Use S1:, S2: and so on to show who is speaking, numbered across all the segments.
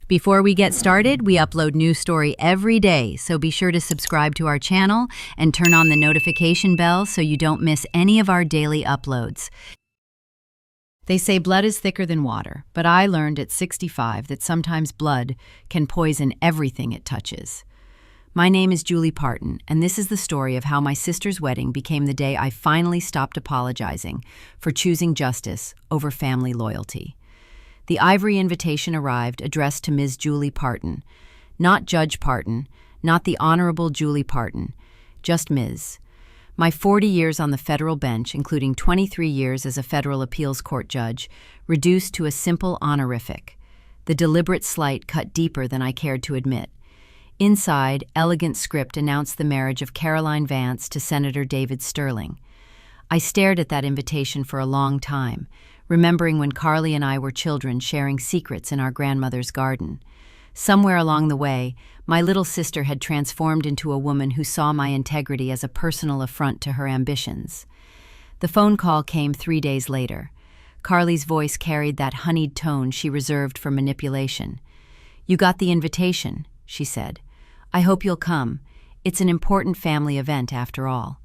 S1: Before we get started, we upload new story every day, so be sure to subscribe to our channel and turn on the notification bell so you don't miss any of our daily uploads. They say blood is thicker than water, but I learned at 65 that sometimes blood can poison everything it touches. My name is Julie Parton, and this is the story of how my sister's wedding became the day I finally stopped apologizing for choosing justice over family loyalty. The ivory invitation arrived addressed to Ms. Julie Parton. Not Judge Parton, not the Honorable Julie Parton, just Ms. My 40 years on the federal bench, including 23 years as a federal appeals court judge, reduced to a simple honorific. The deliberate slight cut deeper than I cared to admit. Inside, elegant script announced the marriage of Caroline Vance to Senator David Sterling. I stared at that invitation for a long time, remembering when Carly and I were children sharing secrets in our grandmother's garden. Somewhere along the way, my little sister had transformed into a woman who saw my integrity as a personal affront to her ambitions. The phone call came 3 days later. Carly's voice carried that honeyed tone she reserved for manipulation. "You got the invitation," she said. "I hope you'll come. It's an important family event after all."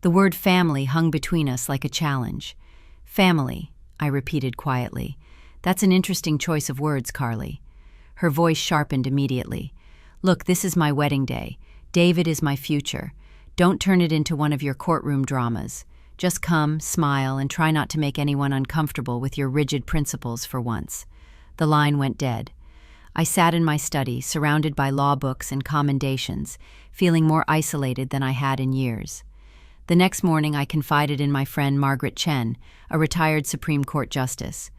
S1: The word family hung between us like a challenge. "Family," I repeated quietly. "That's an interesting choice of words, Carly." Her voice sharpened immediately. "Look, this is my wedding day. David is my future. Don't turn it into one of your courtroom dramas. Just come, smile, and try not to make anyone uncomfortable with your rigid principles for once." The line went dead. I sat in my study, surrounded by law books and commendations, feeling more isolated than I had in years. The next morning, I confided in my friend Margaret Chen, a retired Supreme Court justice.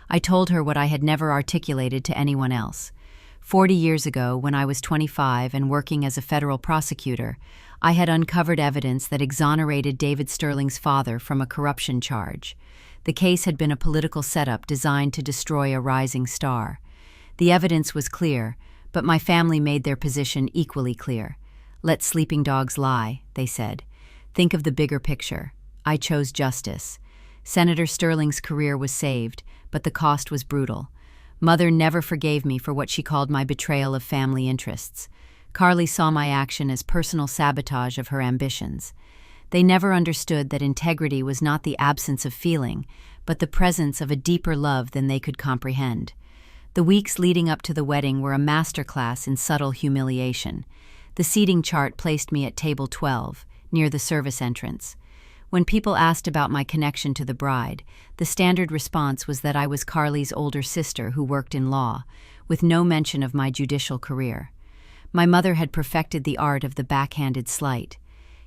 S1: I told her what I had never articulated to anyone else. 40 years ago, when I was 25 and working as a federal prosecutor, I had uncovered evidence that exonerated David Sterling's father from a corruption charge. The case had been a political setup designed to destroy a rising star. The evidence was clear, but my family made their position equally clear. "Let sleeping dogs lie," they said. "Think of the bigger picture." I chose justice. Senator Sterling's career was saved, but the cost was brutal. Mother never forgave me for what she called my betrayal of family interests. Carly saw my action as personal sabotage of her ambitions. They never understood that integrity was not the absence of feeling, but the presence of a deeper love than they could comprehend. The weeks leading up to the wedding were a masterclass in subtle humiliation. The seating chart placed me at table 12, near the service entrance. When people asked about my connection to the bride, the standard response was that I was Carly's older sister who worked in law, with no mention of my judicial career. My mother had perfected the art of the backhanded slight.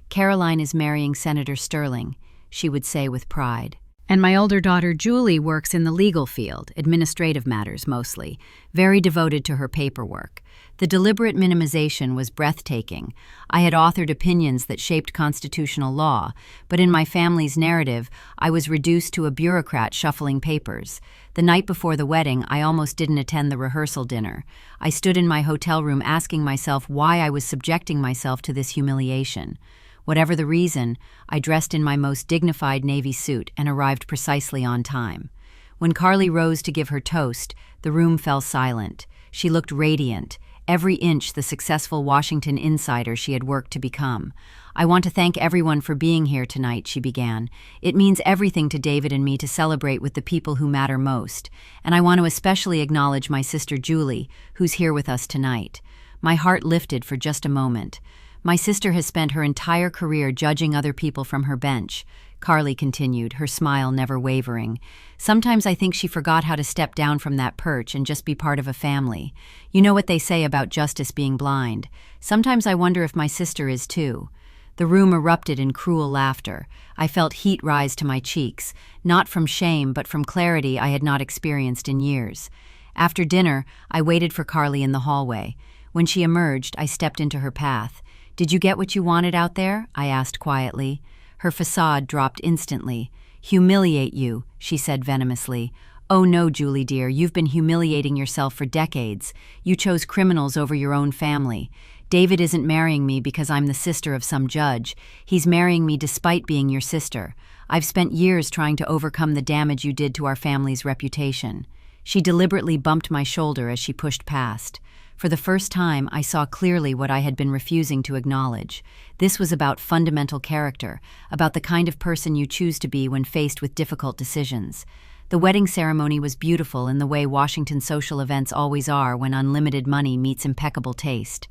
S1: "Caroline is marrying Senator Sterling," she would say with pride. "And my older daughter Julie works in the legal field, administrative matters mostly, very devoted to her paperwork." The deliberate minimization was breathtaking. I had authored opinions that shaped constitutional law, but in my family's narrative, I was reduced to a bureaucrat shuffling papers. The night before the wedding, I almost didn't attend the rehearsal dinner. I stood in my hotel room asking myself why I was subjecting myself to this humiliation. Whatever the reason, I dressed in my most dignified navy suit and arrived precisely on time. When Carly rose to give her toast, the room fell silent. She looked radiant, every inch the successful Washington insider she had worked to become. "I want to thank everyone for being here tonight," she began. "It means everything to David and me to celebrate with the people who matter most, and I want to especially acknowledge my sister Julie, who's here with us tonight." My heart lifted for just a moment. "My sister has spent her entire career judging other people from her bench," Carly continued, her smile never wavering. "Sometimes I think she forgot how to step down from that perch and just be part of a family. You know what they say about justice being blind. Sometimes I wonder if my sister is too." The room erupted in cruel laughter. I felt heat rise to my cheeks, not from shame but from clarity I had not experienced in years. After dinner, I waited for Carly in the hallway. When she emerged, I stepped into her path. "Did you get what you wanted out there?" I asked quietly. Her facade dropped instantly. "Humiliate you," she said venomously. "Oh no, Julie dear, you've been humiliating yourself for decades. You chose criminals over your own family. David isn't marrying me because I'm the sister of some judge. He's marrying me despite being your sister. I've spent years trying to overcome the damage you did to our family's reputation." She deliberately bumped my shoulder as she pushed past. For the first time, I saw clearly what I had been refusing to acknowledge. This was about fundamental character, about the kind of person you choose to be when faced with difficult decisions. The wedding ceremony was beautiful in the way Washington social events always are when unlimited money meets impeccable taste.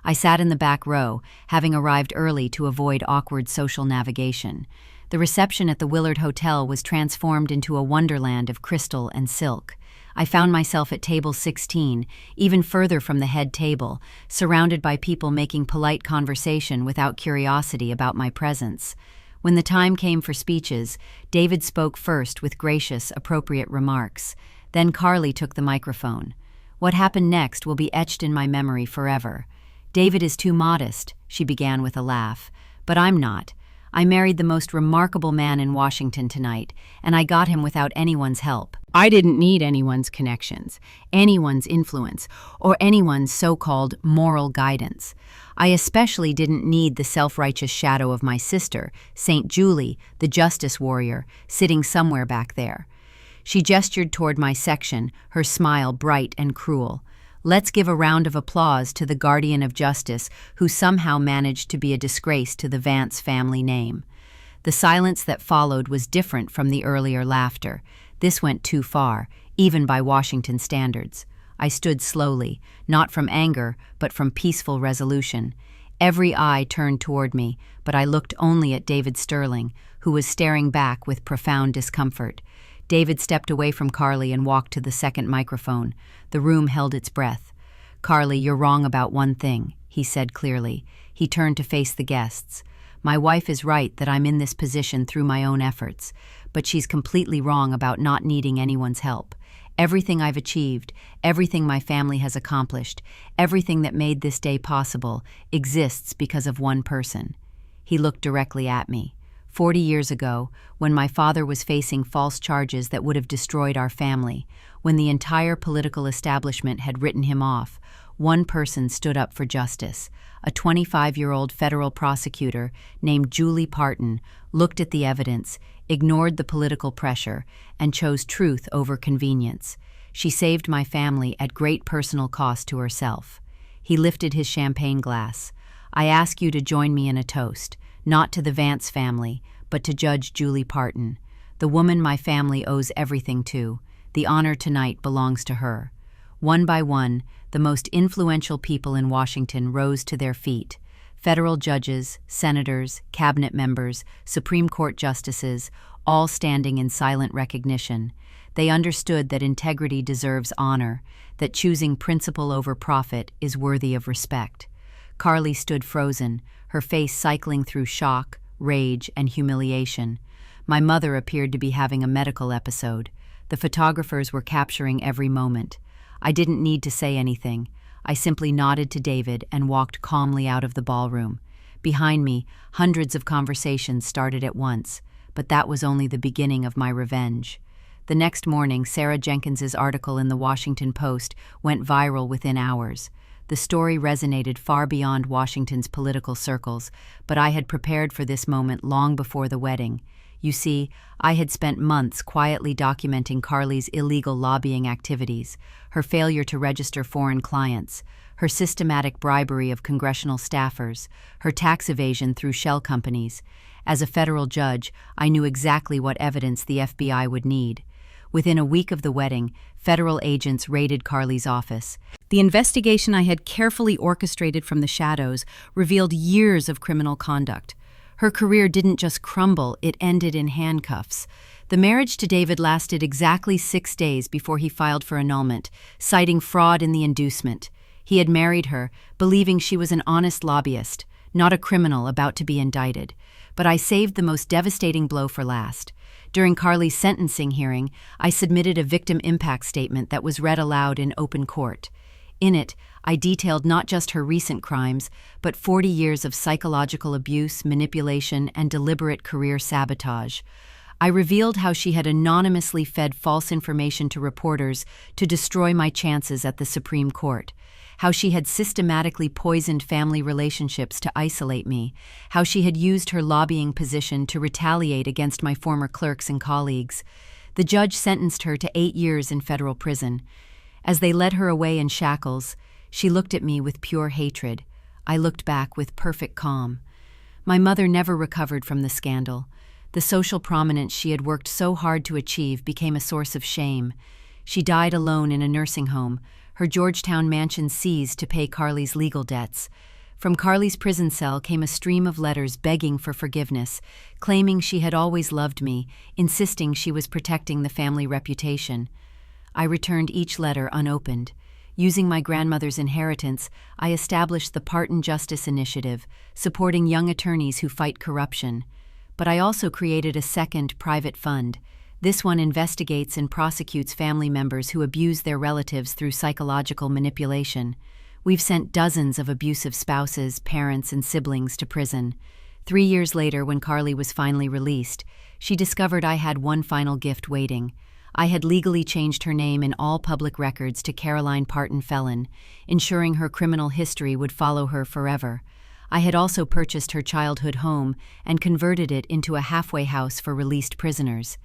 S1: I sat in the back row, having arrived early to avoid awkward social navigation. The reception at the Willard Hotel was transformed into a wonderland of crystal and silk. I found myself at table 16, even further from the head table, surrounded by people making polite conversation without curiosity about my presence. When the time came for speeches, David spoke first with gracious, appropriate remarks. Then Carly took the microphone. What happened next will be etched in my memory forever. David is too modest, she began with a laugh. But I'm not. I married the most remarkable man in Washington tonight, and I got him without anyone's help. I didn't need anyone's connections, anyone's influence, or anyone's so-called moral guidance. I especially didn't need the self-righteous shadow of my sister, St. Julie, the justice warrior, sitting somewhere back there. She gestured toward my section, her smile bright and cruel. Let's give a round of applause to the guardian of justice who somehow managed to be a disgrace to the Vance family name. The silence that followed was different from the earlier laughter. This went too far, even by Washington standards. I stood slowly, not from anger, but from peaceful resolution. Every eye turned toward me, but I looked only at David Sterling, who was staring back with profound discomfort. David stepped away from Carly and walked to the second microphone. The room held its breath. "Carly, you're wrong about one thing," he said clearly. He turned to face the guests. "My wife is right that I'm in this position through my own efforts, but she's completely wrong about not needing anyone's help. Everything I've achieved, everything my family has accomplished, everything that made this day possible, exists because of one person." He looked directly at me. 40 years ago, when my father was facing false charges that would have destroyed our family, when the entire political establishment had written him off, one person stood up for justice. A 25-year-old federal prosecutor named Julie Parton looked at the evidence, ignored the political pressure, and chose truth over convenience. She saved my family at great personal cost to herself. He lifted his champagne glass. "I ask you to join me in a toast, not to the Vance family, but to Judge Julie Parton, the woman my family owes everything to. The honor tonight belongs to her." One by one, the most influential people in Washington rose to their feet. Federal judges, senators, cabinet members, Supreme Court justices, all standing in silent recognition. They understood that integrity deserves honor, that choosing principle over profit is worthy of respect. Carly stood frozen, her face cycling through shock, rage, and humiliation. My mother appeared to be having a medical episode. The photographers were capturing every moment. I didn't need to say anything. I simply nodded to David and walked calmly out of the ballroom. Behind me, hundreds of conversations started at once, but that was only the beginning of my revenge. The next morning, Sarah Jenkins's article in the Washington Post went viral within hours. The story resonated far beyond Washington's political circles, but I had prepared for this moment long before the wedding. You see, I had spent months quietly documenting Carly's illegal lobbying activities, her failure to register foreign clients, her systematic bribery of congressional staffers, her tax evasion through shell companies. As a federal judge, I knew exactly what evidence the FBI would need. Within a week of the wedding, federal agents raided Carly's office. The investigation I had carefully orchestrated from the shadows revealed years of criminal conduct. Her career didn't just crumble, it ended in handcuffs. The marriage to David lasted exactly 6 days before he filed for annulment, citing fraud in the inducement. He had married her, believing she was an honest lobbyist, not a criminal about to be indicted. But I saved the most devastating blow for last. During Carly's sentencing hearing, I submitted a victim impact statement that was read aloud in open court. In it, I detailed not just her recent crimes, but 40 years of psychological abuse, manipulation, and deliberate career sabotage. I revealed how she had anonymously fed false information to reporters to destroy my chances at the Supreme Court, how she had systematically poisoned family relationships to isolate me, how she had used her lobbying position to retaliate against my former clerks and colleagues. The judge sentenced her to 8 years in federal prison. As they led her away in shackles, she looked at me with pure hatred. I looked back with perfect calm. My mother never recovered from the scandal. The social prominence she had worked so hard to achieve became a source of shame. She died alone in a nursing home, her Georgetown mansion seized to pay Carly's legal debts. From Carly's prison cell came a stream of letters begging for forgiveness, claiming she had always loved me, insisting she was protecting the family reputation. I returned each letter unopened. Using my grandmother's inheritance, I established the Pardon Justice Initiative, supporting young attorneys who fight corruption. But I also created a second private fund. This one investigates and prosecutes family members who abuse their relatives through psychological manipulation. We've sent dozens of abusive spouses, parents, and siblings to prison. 3 years later, when Carly was finally released, she discovered I had one final gift waiting. I had legally changed her name in all public records to Caroline Parton Felon, ensuring her criminal history would follow her forever. I had also purchased her childhood home and converted it into a halfway house for released prisoners.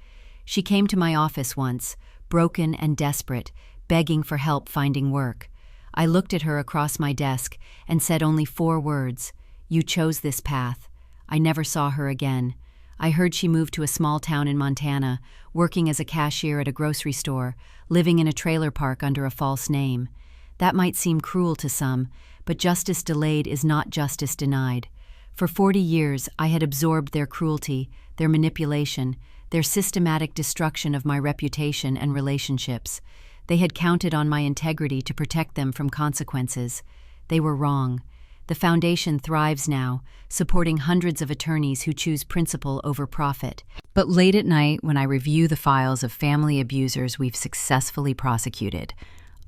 S1: She came to my office once, broken and desperate, begging for help finding work. I looked at her across my desk and said only 4 words: "You chose this path." I never saw her again. I heard she moved to a small town in Montana, working as a cashier at a grocery store, living in a trailer park under a false name. That might seem cruel to some, but justice delayed is not justice denied. For 40 years, I had absorbed their cruelty, their manipulation, their systematic destruction of my reputation and relationships. They had counted on my integrity to protect them from consequences. They were wrong. The foundation thrives now, supporting hundreds of attorneys who choose principle over profit. But late at night, when I review the files of family abusers we've successfully prosecuted,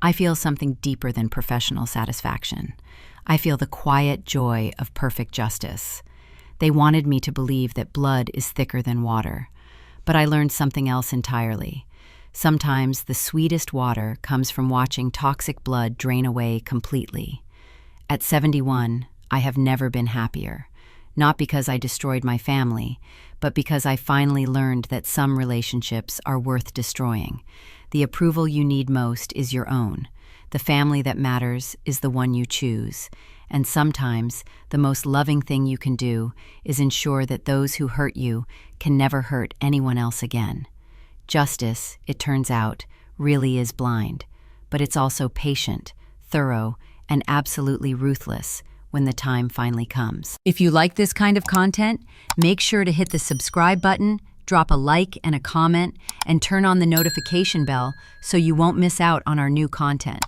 S1: I feel something deeper than professional satisfaction. I feel the quiet joy of perfect justice. They wanted me to believe that blood is thicker than water. But I learned something else entirely. Sometimes the sweetest water comes from watching toxic blood drain away completely. At 71, I have never been happier. Not because I destroyed my family, but because I finally learned that some relationships are worth destroying. The approval you need most is your own. The family that matters is the one you choose. And sometimes, the most loving thing you can do is ensure that those who hurt you can never hurt anyone else again. Justice, it turns out, really is blind, but it's also patient, thorough, and absolutely ruthless when the time finally comes. If you like this kind of content, make sure to hit the subscribe button, drop a like and a comment, and turn on the notification bell so you won't miss out on our new content.